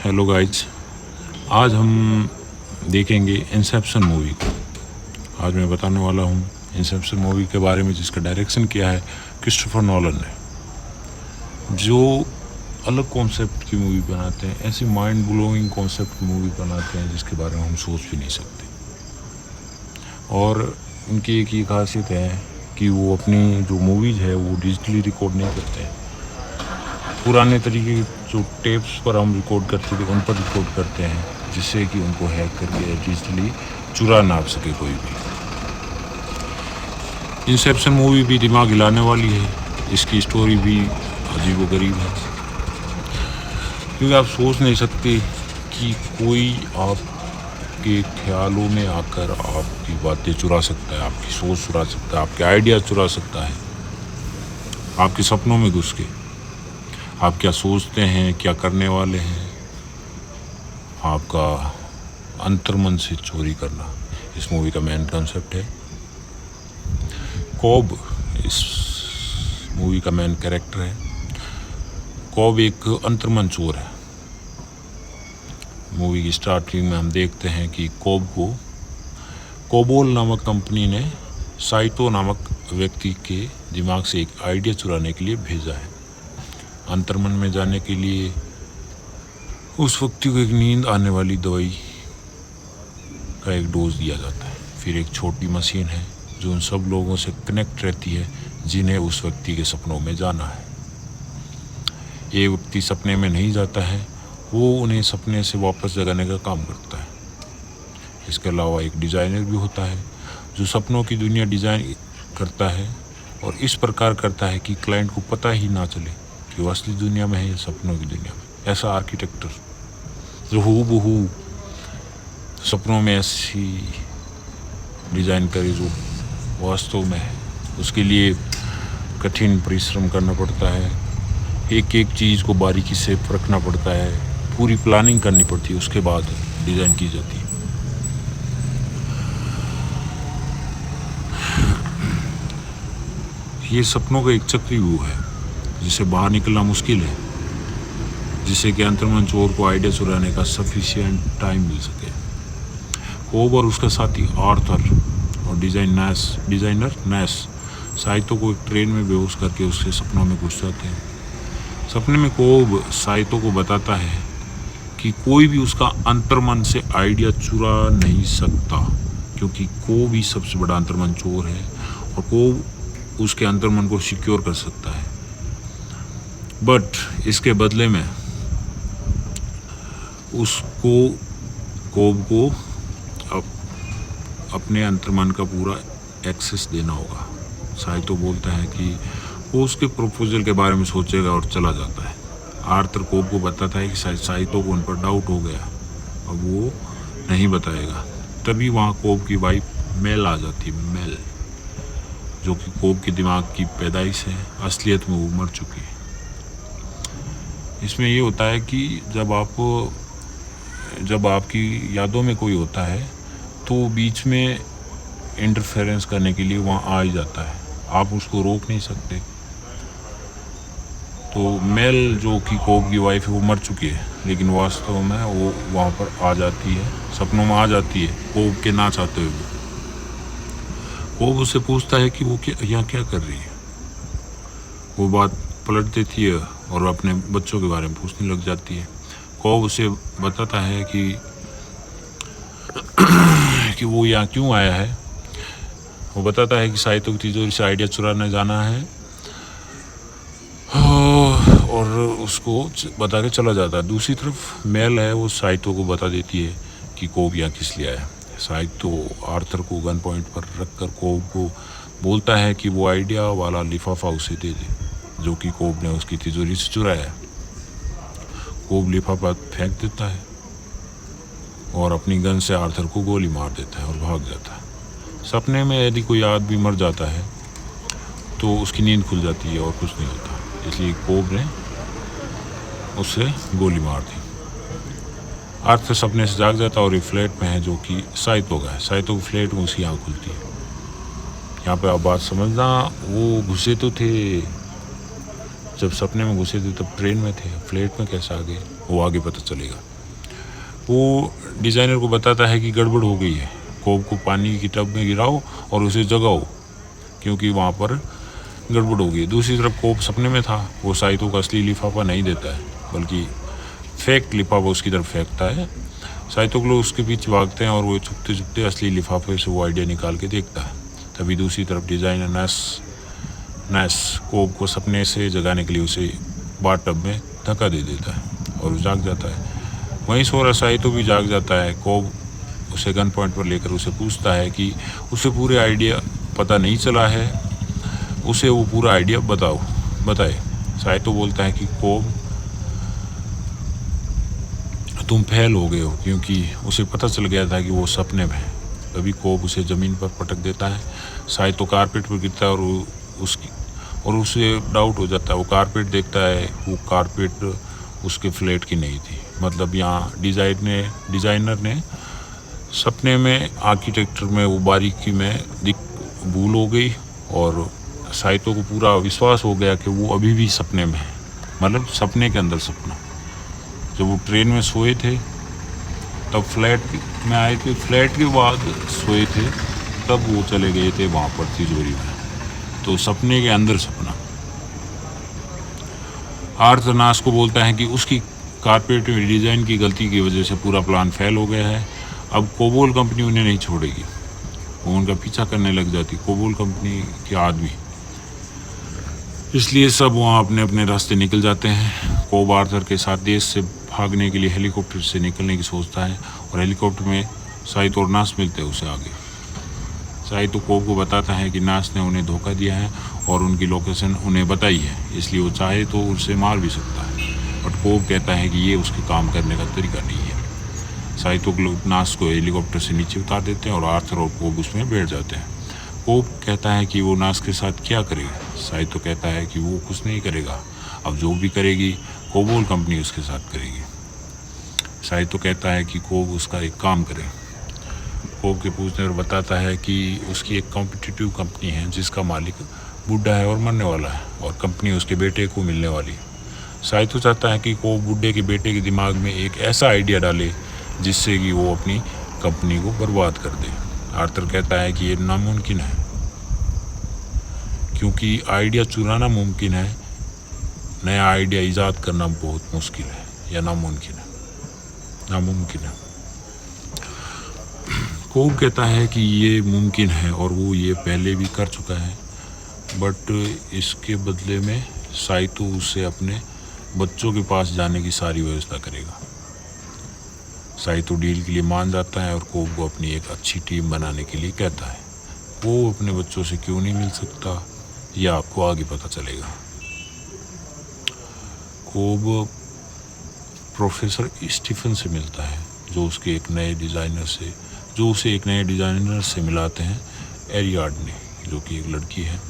Hello guys, आज हम देखेंगे इंसेप्शन मूवी को। आज मैं बताने वाला हूँ इंसेप्शन मूवी के बारे में, जिसका डायरेक्शन किया है क्रिस्टोफर नॉलन ने। जो अलग कॉन्सेप्ट की मूवी बनाते हैं, ऐसी माइंड ब्लोइंग कॉन्सेप्ट की मूवी बनाते हैं जिसके बारे में हम सोच भी नहीं सकते। और उनकी एक ही खासियत है कि वो अपनी जो मूवीज़ है वो डिजिटली रिकॉर्ड नहीं करते हैं। पुराने तरीके के जो टेप्स पर हम रिकॉर्ड करते थे उन पर रिकॉर्ड करते हैं, जिससे कि उनको हैक करके डिजिटली चुरा ना सके कोई भी। इंसेप्शन मूवी भी दिमाग हिलाने वाली है, इसकी स्टोरी भी अजीबोगरीब है, क्योंकि आप सोच नहीं सकते कि कोई आपके ख्यालों में आकर आपकी बातें चुरा सकता है, आपकी सोच चुरा सकता है, आपके आइडिया चुरा सकता है, आपके सपनों में घुस के आप क्या सोचते हैं, क्या करने वाले हैं, आपका अंतर्मन से चोरी करना इस मूवी का मेन कॉन्सेप्ट है। कॉब इस मूवी का मेन कैरेक्टर है। कॉब एक अंतर्मन चोर है। मूवी की स्टार्टिंग में हम देखते हैं कि कॉब को कोबोल नामक कंपनी ने साइतो नामक व्यक्ति के दिमाग से एक आइडिया चुराने के लिए भेजा है। अंतर्मन में जाने के लिए उस व्यक्ति को एक नींद आने वाली दवाई का एक डोज दिया जाता है। फिर एक छोटी मशीन है जो उन सब लोगों से कनेक्ट रहती है जिन्हें उस व्यक्ति के सपनों में जाना है। ये व्यक्ति सपने में नहीं जाता है, वो उन्हें सपने से वापस जगाने का काम करता है। इसके अलावा एक डिज़ाइनर भी होता है जो सपनों की दुनिया डिज़ाइन करता है, और इस प्रकार करता है कि क्लाइंट को पता ही ना चले कि वो असली दुनिया में है या सपनों की दुनिया में। ऐसा आर्किटेक्टर जो हूबहू सपनों में ऐसी डिज़ाइन करे जो वास्तव में है, उसके लिए कठिन परिश्रम करना पड़ता है। एक एक चीज़ को बारीकी से परखना पड़ता है, पूरी प्लानिंग करनी पड़ती है, उसके बाद डिज़ाइन की जाती है। ये सपनों का एक चक्रव्यूह है जिसे बाहर निकलना मुश्किल है, जिससे कि अंतर्मन चोर को आइडिया चुराने का सफिशिएंट टाइम मिल सके। कोब और उसका साथी आर्थर और डिज़ाइनर नैस साइतो को एक ट्रेन में बेहोश करके उसके सपनों में घुस जाते हैं। सपने में कोब साइतो को बताता है कि कोई भी उसका अंतर्मन से आइडिया चुरा नहीं सकता, क्योंकि कोब ही सबसे बड़ा अंतर्मन चोर है और कोब उसके अंतर्मन को सिक्योर कर सकता है। बट इसके बदले में उसको कोब को अपने अंतर्मन का पूरा एक्सेस देना होगा। साइतो बोलता है कि वो उसके प्रपोजल के बारे में सोचेगा और चला जाता है। आर्थर कोब को बताता है कि साइतो को उन पर डाउट हो गया, अब वो नहीं बताएगा। तभी वहाँ कोब की वाइफ मेल आ जाती है, मेल, जो कि कोब के दिमाग की पैदाइश है, असलियत में वो मर चुकी है। इसमें ये होता है कि जब आपकी यादों में कोई होता है तो बीच में इंटरफेरेंस करने के लिए वहाँ आ ही जाता है, आप उसको रोक नहीं सकते। तो मेल, जो कि कोब की वाइफ है, वो मर चुकी है, लेकिन वास्तव में वो वहाँ पर आ जाती है, सपनों में आ जाती है, कोब के ना चाहते हुए। कोब उससे पूछता है कि वो यहाँ क्या कर रही है। वो बात पलट देती है और अपने बच्चों के बारे में पूछने लग जाती है। कोब उसे बताता है कि वो यहाँ क्यों आया है। वो बताता है कि साइतो की तिजोरी से आइडिया चुराने जाना है, और उसको बता के चला जाता है। दूसरी तरफ मेल है, वो साइतो को बता देती है कि कोब यहाँ किस लिए आया है। साइतो आर्थर को गन पॉइंट पर रखकर कोब को बोलता है कि वो आइडिया वाला लिफाफा उसे दे दे, जो कि कोब ने उसकी तिजोरी से चुराया है। कोब लिफाफा फेंक देता है और अपनी गन से आर्थर को गोली मार देता है और भाग जाता है। सपने में यदि कोई आदमी मर जाता है तो उसकी नींद खुल जाती है और कुछ नहीं होता, इसलिए कोब ने उससे गोली मार दी। आर्थर सपने से जाग जाता है और एक फ्लैट में है जो कि साइतो का है। साइतो की फ्लैट में उसकी आँख खुलती है। यहाँ पे आप बात समझना, वो घुसे तो थे, जब सपने में घुसे थे तब ट्रेन में थे, फ्लैट में कैसे आ गए वो आगे पता चलेगा। वो डिज़ाइनर को बताता है कि गड़बड़ हो गई है, कोब को पानी की टब में गिराओ और उसे जगाओ क्योंकि वहाँ पर गड़बड़ हो गई। दूसरी तरफ कोब सपने में था, वो साइतो का असली लिफाफा नहीं देता है बल्कि फेक लिफाफा उसकी तरफ फेंकता है। साइतो के लोग उसके पीछे भागते हैं और वो छुपते छुपते असली लिफाफे से वो आइडिया निकाल के देखता है। तभी दूसरी तरफ डिज़ाइनर नैस कोब को सपने से जगाने के लिए उसे बाथ टब में धक्का दे देता है और वो जाग जाता है। वहीं सो रहा साइतो भी जाग जाता है। कोब उसे गन पॉइंट पर लेकर उसे पूछता है कि उसे पूरे आइडिया पता नहीं चला है, उसे वो पूरा आइडिया बताए। साइतो बोलता है कि कोब तुम फेल हो गए हो क्योंकि उसे पता चल गया था कि वो सपने में है। तभी कोब उसे ज़मीन पर पटक देता है। साइतो कारपेट पर गिरता है और उसे डाउट हो जाता है। वो कारपेट देखता है, वो कारपेट उसके फ्लैट की नहीं थी। मतलब यहाँ डिज़ाइनर ने सपने में आर्किटेक्चर में वो बारीकी में भूल हो गई और साइतो को पूरा विश्वास हो गया कि वो अभी भी सपने में है, मतलब सपने के अंदर सपना। जब वो ट्रेन में सोए थे तब फ्लैट में आए थे, फ्लैट के बाद सोए थे तब वो चले गए थे वहाँ पर तिजोरी में। तो सपने के अंदर सपना। आर्थर नास को बोलता है कि उसकी कारपेट में डिज़ाइन की गलती की वजह से पूरा प्लान फेल हो गया है। अब कोबोल कंपनी उन्हें नहीं छोड़ेगी, वो उनका पीछा करने लग जाती, कोबोल कंपनी के आदमी। इसलिए सब वहाँ अपने अपने रास्ते निकल जाते हैं। कोब आर्थर के साथ देश से भागने के लिए हेलीकॉप्टर से निकलने की सोचता है और हेलीकॉप्टर में साइतो और नास मिलते हैं उसे आगे। साइतो कोब को बताता है कि नास ने उन्हें धोखा दिया है और उनकी लोकेशन उन्हें बताई है, इसलिए वो चाहे तो उसे मार भी सकता है। बट कोब कहता है कि ये उसके काम करने का तरीका नहीं है। साइतो लोग नास को हेलीकॉप्टर से नीचे उतार देते हैं और आर्थर और कोब उसमें बैठ जाते हैं। कोब कहता है कि वो नास के साथ क्या करेगा। साइतो कहता है कि वो कुछ नहीं करेगा, अब जो भी करेगी कोबोल कंपनी उसके साथ करेगी। साइतो कहता है कि कोब उसका एक काम करे। कोब के पूछने पर बताता है कि उसकी एक कॉम्पिटिटिव कंपनी है जिसका मालिक बूढ़ा है और मरने वाला है और कंपनी उसके बेटे को मिलने वाली। साइतो चाहता है कि कोब बूढ़े के बेटे के दिमाग में एक ऐसा आइडिया डाले जिससे कि वो अपनी कंपनी को बर्बाद कर दे। आर्थर कहता है कि ये नामुमकिन है क्योंकि आइडिया चुराना मुमकिन है, नया आइडिया ईजाद करना बहुत मुश्किल है या नामुमकिन है। कोब कहता है कि ये मुमकिन है और वो ये पहले भी कर चुका है, बट इसके बदले में साइतो उससे अपने बच्चों के पास जाने की सारी व्यवस्था करेगा। साइतो डील के लिए मान जाता है और कोब को अपनी एक अच्छी टीम बनाने के लिए कहता है। वो अपने बच्चों से क्यों नहीं मिल सकता यह आपको आगे पता चलेगा। कोब प्रोफेसर स्टीफन से मिलता है जो उसे एक नए डिज़ाइनर से मिलाते हैं, एरियाडने, जो कि एक लड़की है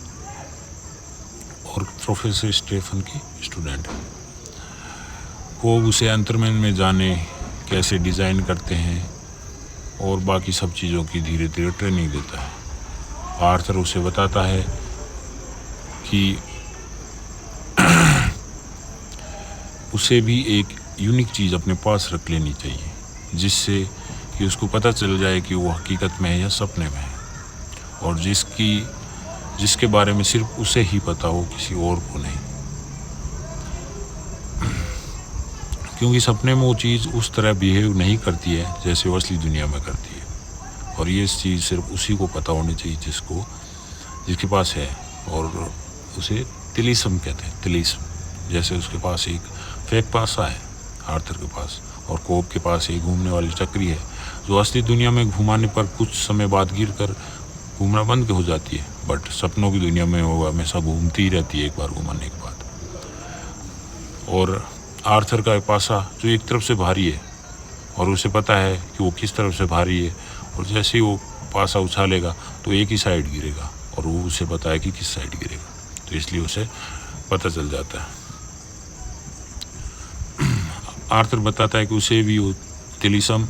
और प्रोफेसर स्टीफन की स्टूडेंट है। कोब उसे अंतर्मन में जाने कैसे डिज़ाइन करते हैं और बाकी सब चीज़ों की धीरे धीरे ट्रेनिंग देता है। आर्थर उसे बताता है कि उसे भी एक यूनिक चीज़ अपने पास रख लेनी चाहिए जिससे कि उसको पता चल जाए कि वो हकीकत में है या सपने में है और जिसके बारे में सिर्फ उसे ही पता हो, किसी और को नहीं। क्योंकि सपने में वो चीज़ उस तरह बिहेव नहीं करती है जैसे वो असली दुनिया में करती है और ये चीज़ सिर्फ उसी को पता होनी चाहिए जिसके पास है और उसे तिलिस्म कहते हैं। तिलिस्म जैसे उसके पास एक फेक पासा है आर्थर के पास और कोब के पास एक घूमने वाली चक्री है जो असली दुनिया में घुमाने पर कुछ समय बाद गिर कर घूमना बंद हो जाती है, बट सपनों की दुनिया में वो हमेशा घूमती ही रहती है एक बार घुमाने के बाद। और आर्थर का पासा जो एक तरफ से भारी है और उसे पता है कि वो किस तरफ से भारी है और जैसे ही वो पासा उछालेगा तो एक ही साइड गिरेगा और वो उसे पता है कि किस साइड गिरेगा, तो इसलिए उसे पता चल जाता है। आर्थर बताता है कि उसे भी वो तिलिस्म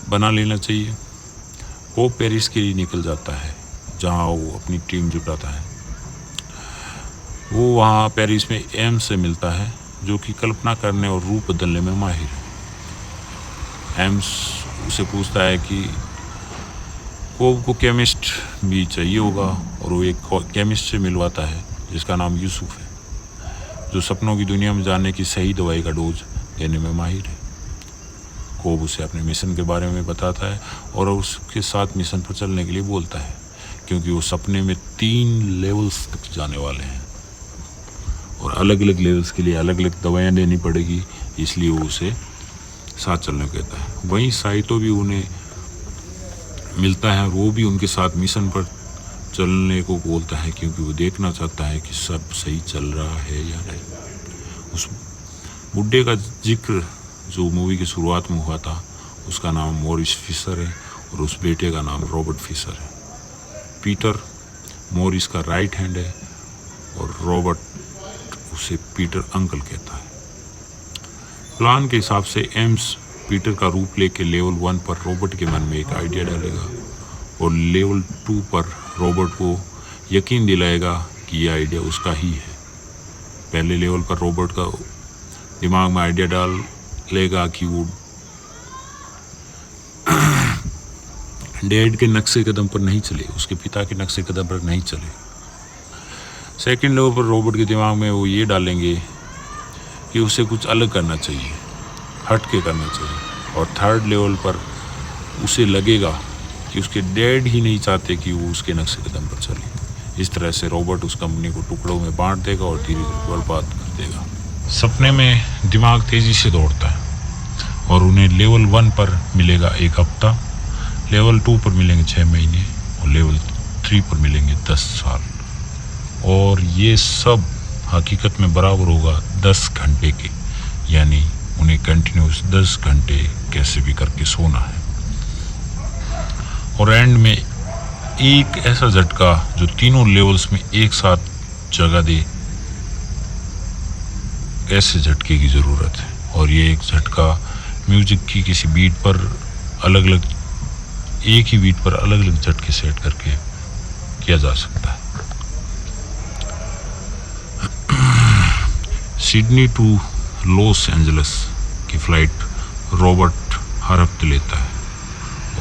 बना लेना चाहिए। वो पेरिस के लिए निकल जाता है जहाँ वो अपनी टीम जुटाता है। वो वहाँ पेरिस में एम से मिलता है जो कि कल्पना करने और रूप बदलने में माहिर है। एम्स उसे पूछता है कि कोब को केमिस्ट भी चाहिए होगा, और वो एक केमिस्ट से मिलवाता है जिसका नाम यूसुफ है, जो सपनों की दुनिया में जाने की सही दवाई का डोज देने में माहिर है। कोब उसे अपने मिशन के बारे में बताता है और उसके साथ मिशन पर चलने के लिए बोलता है, क्योंकि वो सपने में 3 लेवल्स तक जाने वाले हैं और अलग अलग लेवल्स के लिए अलग अलग दवाइयाँ देनी पड़ेगी, इसलिए वो उसे साथ चलने को कहता है। वहीं साइतो भी उन्हें मिलता है, वो भी उनके साथ मिशन पर चलने को बोलता है, क्योंकि वो देखना चाहता है कि सब सही चल रहा है या नहीं। उस बुड्ढे का जिक्र जो मूवी की शुरुआत में हुआ था, उसका नाम मॉरिस फिशर है और उस बेटे का नाम रॉबर्ट फिशर है। पीटर मॉरिस का राइट हैंड है और रॉबर्ट उसे पीटर अंकल कहता है। प्लान के हिसाब से एम्स पीटर का रूप लेके लेवल 1 पर रॉबर्ट के मन में एक आइडिया डालेगा और लेवल 2 पर रॉबर्ट को यकीन दिलाएगा कि यह आइडिया उसका ही है। पहले लेवल पर रॉबर्ट का दिमाग में आइडिया डाल लेगा कि वो डैड के नक्शे कदम पर नहीं चले, उसके पिता के नक्शे कदम पर नहीं चले। सेकंड लेवल पर रॉबर्ट के दिमाग में वो ये डालेंगे कि उसे कुछ अलग करना चाहिए, हट के करना चाहिए। और थर्ड लेवल पर उसे लगेगा कि उसके डैड ही नहीं चाहते कि वो उसके नक्शे कदम पर चले। इस तरह से रॉबर्ट उस कंपनी को टुकड़ों में बांट देगा और धीरे धीरे बर्बाद कर देगा। सपने में दिमाग तेज़ी से दौड़ता है और उन्हें लेवल 1 पर मिलेगा 1 हफ्ता, लेवल 2 पर मिलेंगे 6 महीने और लेवल 3 पर मिलेंगे 10 साल। और ये सब हकीकत में बराबर होगा 10 घंटे के, यानी उन्हें कंटिन्यूस 10 घंटे कैसे भी करके सोना है। और एंड में एक ऐसा झटका जो तीनों लेवल्स में एक साथ जगह दे, ऐसे झटके की ज़रूरत है। और ये एक झटका म्यूजिक की किसी बीट पर अलग अलग, एक ही बीट पर अलग अलग झटके सेट करके किया जा सकता है। सिडनी टू लॉस एंजल्स की फ़्लाइट रॉबर्ट हर हफ्ते लेता है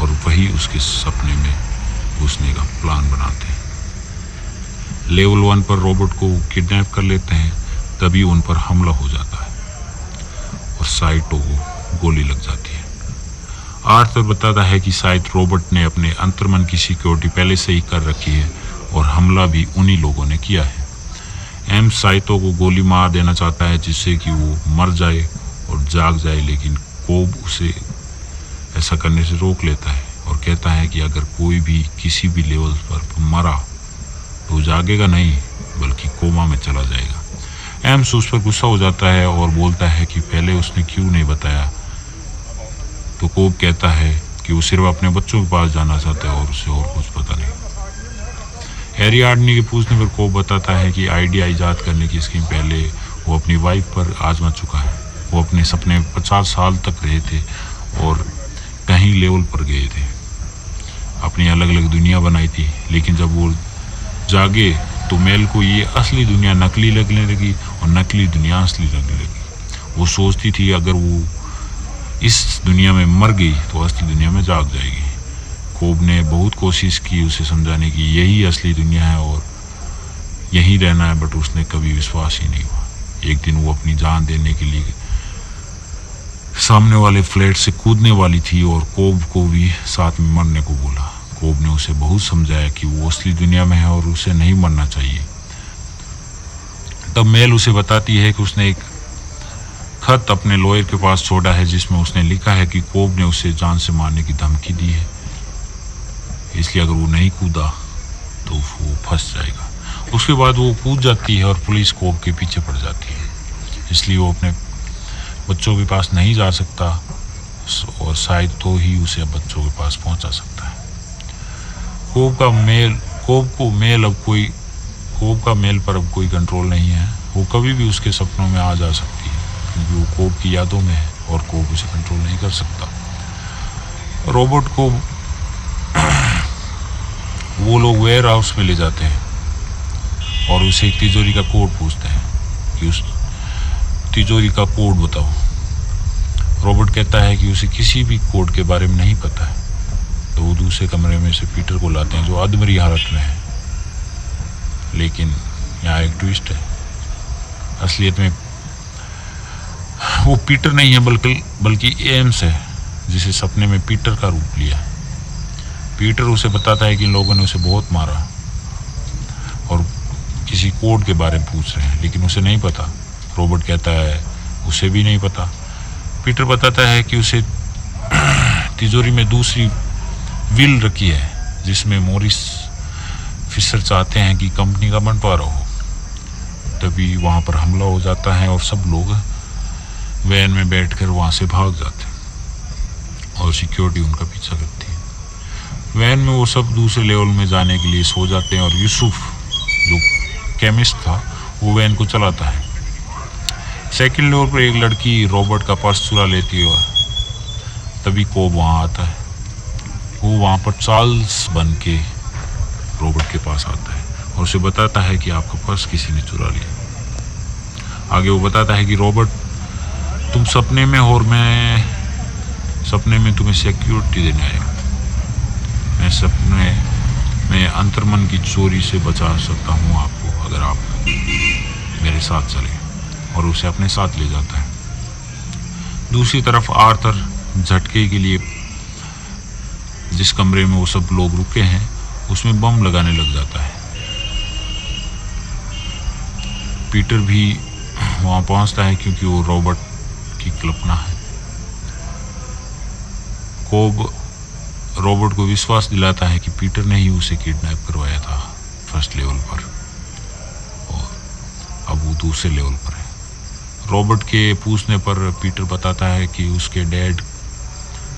और वही उसके सपने में घुसने का प्लान बनाते हैं। लेवल 1 पर रॉबर्ट को किडनैप कर लेते हैं, तभी उन पर हमला हो जाता है और साइटो को गोली लग जाती है। आर्थर बताता है कि शायद रॉबर्ट ने अपने अंतर्मन की सिक्योरिटी पहले से ही कर रखी है और हमला भी उन्हीं लोगों ने किया है। एम साइतो को गोली मार देना चाहता है जिससे कि वो मर जाए और जाग जाए, लेकिन कोब उसे ऐसा करने से रोक लेता है और कहता है कि अगर कोई भी किसी भी लेवल पर मरा तो जागेगा नहीं बल्कि कोमा में चला जाएगा। एम्स उस पर गुस्सा हो जाता है और बोलता है कि पहले उसने क्यों नहीं बताया। तो कोब कहता है कि वो सिर्फ अपने बच्चों के पास जाना चाहता है और उसे और कुछ पता नहीं। एरियाडनी के पूछने पर कोब बताता है कि आइडिया ईजाद करने की स्कीम पहले वो अपनी वाइफ पर आजमा चुका है। वो अपने सपने 50 साल तक रहे थे और कहीं लेवल पर गए थे, अपनी अलग अलग दुनिया बनाई थी, लेकिन जब वो जागे तो मेल को ये असली दुनिया नकली लगने लगी और नकली दुनिया असली लगने लगी। वो सोचती थी अगर वो इस दुनिया में मर गई तो असली दुनिया में जाग जाएगी। कोब ने बहुत कोशिश की उसे समझाने की यही असली दुनिया है और यहीं रहना है, बट उसने कभी विश्वास ही नहीं हुआ। एक दिन वो अपनी जान देने के लिए सामने वाले फ्लैट से कूदने वाली थी और कोब को भी साथ में मरने को बोला। कोब ने उसे बहुत समझाया कि वो असली दुनिया में है और उसे नहीं मरना चाहिए। तब मेल उसे बताती है कि उसने एक खत अपने लॉयर के पास छोड़ा है जिसमें उसने लिखा है कि कोब ने उसे जान से मारने की धमकी दी है, इसलिए अगर वो नहीं कूदा तो वो फंस जाएगा। उसके बाद वो कूद जाती है और पुलिस कोब के पीछे पड़ जाती है, इसलिए वो अपने बच्चों के पास नहीं जा सकता और शायद तो ही उसे बच्चों के पास पहुंचा सकता है। कोब का मेल पर अब कोई कंट्रोल नहीं है। वो कभी भी उसके सपनों में आ जा सकती है क्योंकि वो कोब की यादों में है और कोब उसे कंट्रोल नहीं कर सकता। रॉबर्ट को वो लोग वेयर हाउस में ले जाते हैं और उसे एक तिजोरी का कोड पूछते हैं कि उस तिजोरी का कोड बताओ। रॉबर्ट कहता है कि उसे किसी भी कोड के बारे में नहीं पता है। तो वो दूसरे कमरे में से पीटर को लाते हैं जो अधमरी हालत में है। लेकिन यहाँ एक ट्विस्ट है, असलियत में वो पीटर नहीं है बल्कि एम्स है, जिसे सपने में पीटर का रूप लिया। पीटर उसे बताता है कि इन लोगों ने उसे बहुत मारा और किसी कोड के बारे में पूछ रहे हैं, लेकिन उसे नहीं पता। रॉबर्ट कहता है उसे भी नहीं पता। पीटर बताता है कि उसे तिजोरी में दूसरी विल रखी है जिसमें मॉरिस फिशर चाहते हैं कि कंपनी का बंटवारा हो। तभी वहाँ पर हमला हो जाता है और सब लोग वैन में बैठकर वहाँ से भाग जाते हैं और सिक्योरिटी उनका पीछा करती है। वैन में वो सब दूसरे लेवल में जाने के लिए सो जाते हैं और यूसुफ जो केमिस्ट था वो वैन को चलाता है। सेकंड लेवल पर एक लड़की रॉबर्ट का पर्स चुरा लेती है। तभी कोब वहाँ आता है। वो वहाँ पर चार्ल्स बन के रॉबर्ट के पास आता है और उसे बताता है कि आपका पर्स किसी ने चुरा लिया। आगे वो बताता है कि रॉबर्ट तुम सपने में और मैं सपने में तुम्हें सिक्योरिटी देने आया हूँ। मैं सपने में अंतर्मन की चोरी से बचा सकता हूँ आपको अगर आप मेरे साथ चले, और उसे अपने साथ ले जाता है। दूसरी तरफ आर्थर झटके के लिए जिस कमरे में वो सब लोग रुके हैं उसमें बम लगाने लग जाता है। पीटर भी वहाँ पहुँचता है क्योंकि वो रॉबर्ट की कल्पना है। कोब रॉबर्ट को विश्वास दिलाता है कि पीटर ने ही उसे किडनैप करवाया था फर्स्ट लेवल पर, और अब वो दूसरे लेवल पर है। रॉबर्ट के पूछने पर पीटर बताता है कि उसके डैड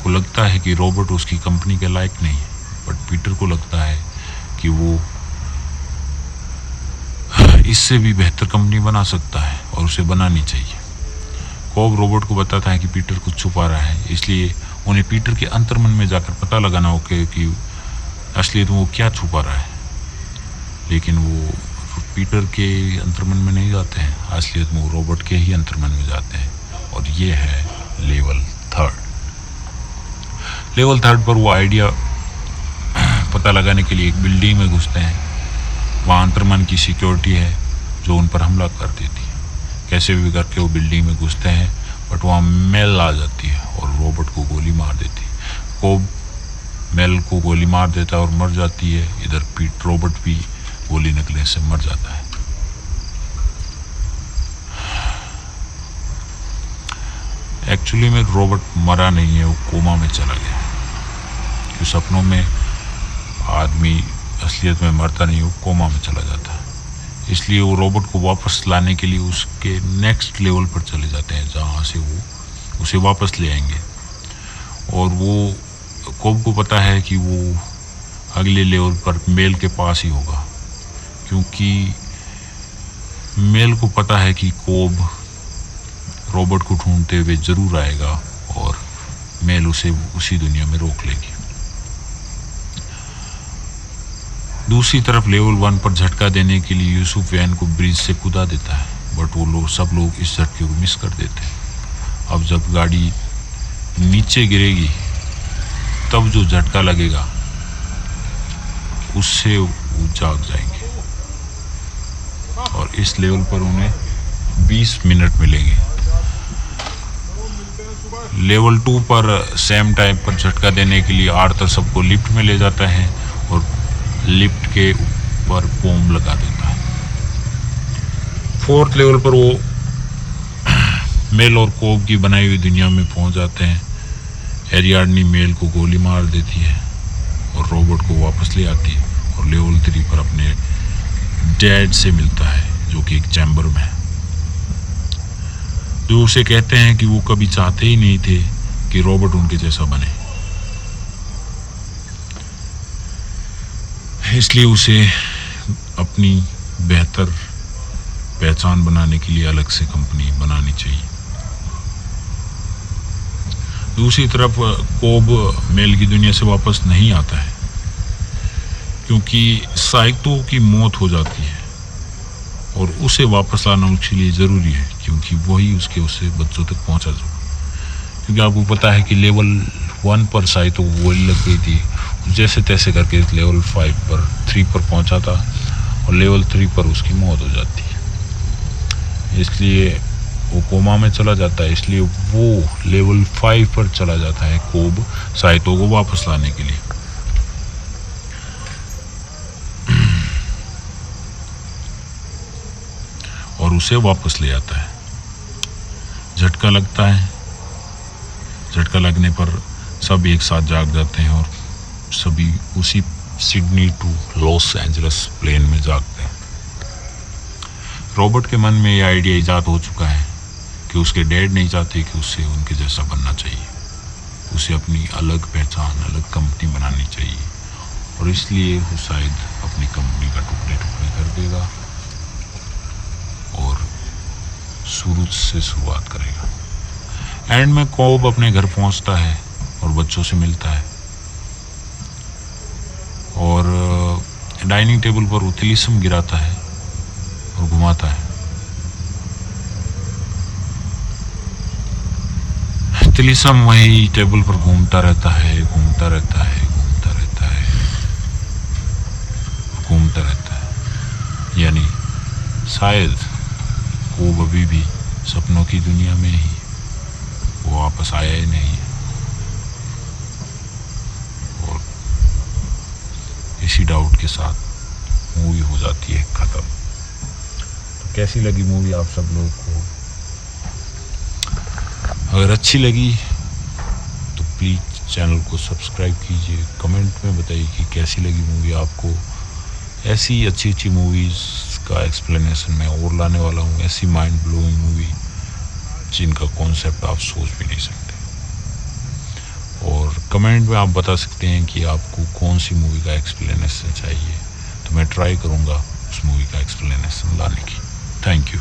को लगता है कि रॉबर्ट उसकी कंपनी के लायक नहीं है, बट पीटर को लगता है कि वो इससे भी बेहतर कंपनी बना सकता है और उसे बनानी चाहिए। कोब रॉबर्ट को बताता है कि पीटर कुछ छुपा रहा है, इसलिए उन्हें पीटर के अंतर्मन में जाकर पता लगाना हो कि असलियत में वो क्या छुपा रहा है। लेकिन वो पीटर के अंतर्मन में नहीं जाते हैं, असलियत में वो रॉबर्ट के ही अंतर्मन में जाते हैं, और ये है लेवल थर्ड। लेवल थर्ड पर वो आइडिया पता लगाने के लिए एक बिल्डिंग में घुसते हैं। वहाँ अंतर्मन की सिक्योरिटी है जो उन पर हमला कर देती है। कैसे भी करके वो बिल्डिंग में घुसते हैं, बट वहाँ मेल आ जाती है और रॉबर्ट को गोली मार देती है। कोब मेल को गोली मार देता है और मर जाती है। इधर रॉबर्ट भी गोली निकलने से मर जाता है। एक्चुअली में रॉबर्ट मरा नहीं है, वो कोमा में चला गया। क्योंकि सपनों में आदमी असलियत में मरता नहीं, वो कोमा में चला जाता है। इसलिए वो रॉबर्ट को वापस लाने के लिए उसके नेक्स्ट लेवल पर चले जाते हैं जहाँ से वो उसे वापस ले आएंगे। और वो कोब को पता है कि वो अगले लेवल पर मेल के पास ही होगा, क्योंकि मेल को पता है कि कोब रॉबर्ट को ढूंढते हुए ज़रूर आएगा और मेल उसे उसी दुनिया में रोक लेगी। दूसरी तरफ लेवल 1 पर झटका देने के लिए यूसुफ वैन को ब्रिज से कूदा देता है, बट वो सब लोग इस झटके को मिस कर देते हैं। अब जब गाड़ी नीचे गिरेगी तब जो झटका लगेगा उससे वो जाग जाएंगे, और इस लेवल पर उन्हें 20 मिनट मिलेंगे। लेवल 2 पर सेम टाइम पर झटका देने के लिए आर्थर सबको लिफ्ट में ले जाता है और लिफ्ट के ऊपर बॉम्ब लगा देता है। 4th लेवल पर वो मेल और कोब की बनाई हुई दुनिया में पहुंच जाते हैं। एरियाडनी मेल को गोली मार देती है और रॉबर्ट को वापस ले आती है, और लेवल 3 पर अपने डैड से मिलता है जो कि एक चैम्बर में है, जो उसे कहते हैं कि वो कभी चाहते ही नहीं थे कि रॉबर्ट उनके जैसा बने, इसलिए उसे अपनी बेहतर पहचान बनाने के लिए अलग से कंपनी बनानी चाहिए। दूसरी तरफ कोब मेल की दुनिया से वापस नहीं आता है क्योंकि साइतो की मौत हो जाती है, और उसे वापस लाना उसके लिए ज़रूरी है क्योंकि वही उसके बच्चों तक पहुंचा क्योंकि आपको पता है कि लेवल 1 पर साइतो को गोली लग गई थी, जैसे तैसे करके लेवल 3 पर पहुंचा था और लेवल 3 पर उसकी मौत हो जाती है, इसलिए वो कोमा में चला जाता है। इसलिए वो लेवल 5 पर चला जाता है कोब साइतो को वापस लाने के लिए। और उसे वापस ले आता है। झटका लगता है, झटका लगने पर सब एक साथ जाग जाते हैं और सभी उसी Sydney to Los Angeles plane में जागते हैं। रॉबर्ट के मन में यह आइडिया ईजाद हो चुका है कि उसके डैड नहीं चाहते कि उसे उनके जैसा बनना चाहिए, उसे अपनी अलग पहचान, अलग कंपनी बनानी चाहिए, और इसलिए वो शायद अपनी कंपनी का टुकड़े टुकड़े कर देगा और शुरू से शुरुआत करेगा। एंड में कोब अपने घर पहुंचता है और बच्चों से मिलता है और डाइनिंग टेबल पर वो तिलिस्म गिराता है और घुमाता है। तिलिस्म वही टेबल पर घूमता रहता है, घूमता रहता है, घूमता रहता है, घूमता रहता है। यानी शायद वो अभी भी सपनों की दुनिया में ही, वो वापस आया ही नहीं है। और इसी डाउट के साथ मूवी हो जाती है ख़त्म। तो कैसी लगी मूवी आप सब लोगों को? अगर अच्छी लगी तो प्लीज़ चैनल को सब्सक्राइब कीजिए, कमेंट में बताइए कि कैसी लगी मूवी आपको। ऐसी अच्छी अच्छी मूवीज़ का एक्सप्लेनेशन मैं और लाने वाला हूँ, ऐसी माइंड ब्लोइंग मूवी जिनका कॉन्सेप्ट आप सोच भी नहीं सकते। और कमेंट में आप बता सकते हैं कि आपको कौन सी मूवी का एक्सप्लेनेशन चाहिए, तो मैं ट्राई करूँगा उस मूवी का एक्सप्लेनेशन लाने की। Thank you.